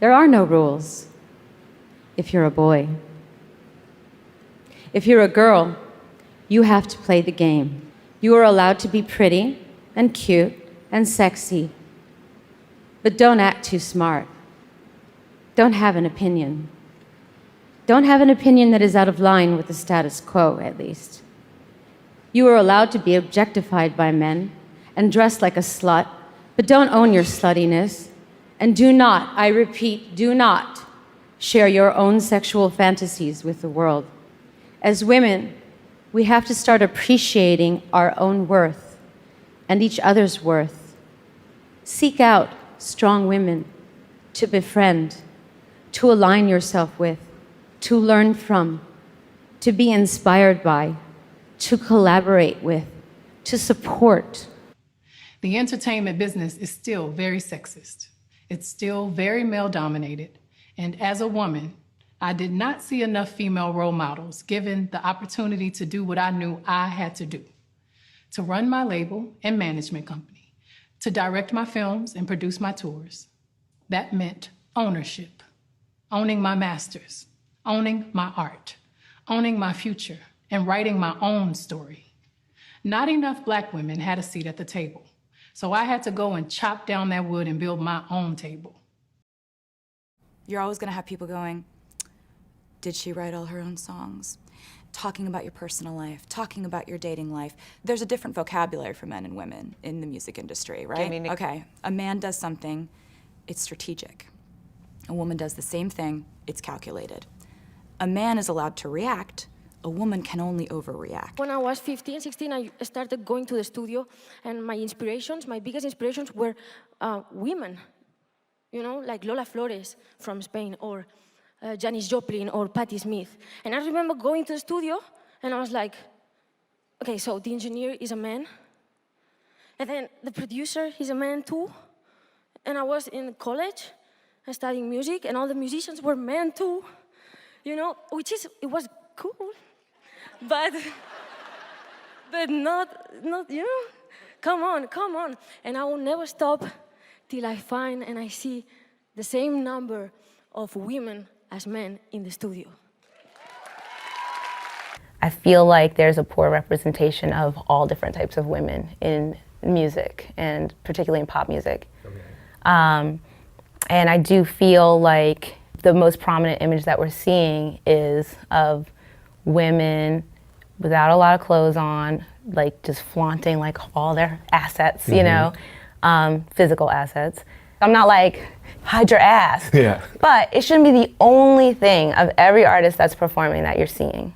There are no rules if you're a boy. If you're a girl, you have to play the game. You are allowed to be pretty and cute and sexy, but don't act too smart. Don't have an opinion. Don't have an opinion that is out of line with the status quo, at least. You are allowed to be objectified by men and dress like a slut, but don't own your sluttiness. And do not, I repeat, do not share your own sexual fantasies with the world. As women, we have to start appreciating our own worth and each other's worth. Seek out strong women to befriend, to align yourself with, to learn from, to be inspired by, to collaborate with, to support. The entertainment business is still very sexist. It's still very male-dominated. And as a woman, I did not see enough female role models given the opportunity to do what I knew I had to do. To run my label and management company, to direct my films and produce my tours. That meant ownership, owning my masters, owning my art, owning my future, and writing my own story. Not enough Black women had a seat at the table. So I had to go and chop down that wood and build my own table. You're always gonna have people going, did she write all her own songs? Talking about your personal life, talking about your dating life. There's a different vocabulary for men and women in the music industry, right? Okay, a man does something, it's strategic. A woman does the same thing, it's calculated. A man is allowed to react, a woman can only overreact. When I was 15, 16, I started going to the studio, and my biggest inspirations were women. You know, like Lola Flores from Spain, or Janis Joplin, or Patti Smith. And I remember going to the studio, and I was like, okay, so the engineer is a man, and then the producer is a man too. And I was in college and studying music, and all the musicians were men too. You know, it was cool. But not, you know, come on. And I will never stop till I find and I see the same number of women as men in the studio. I feel like there's a poor representation of all different types of women in music, and particularly in pop music. Okay. And I do feel like the most prominent image that we're seeing is of women without a lot of clothes on, like just flaunting like all their assets, you know, physical assets. I'm not like, hide your ass, but it shouldn't be the only thing of every artist that's performing that you're seeing.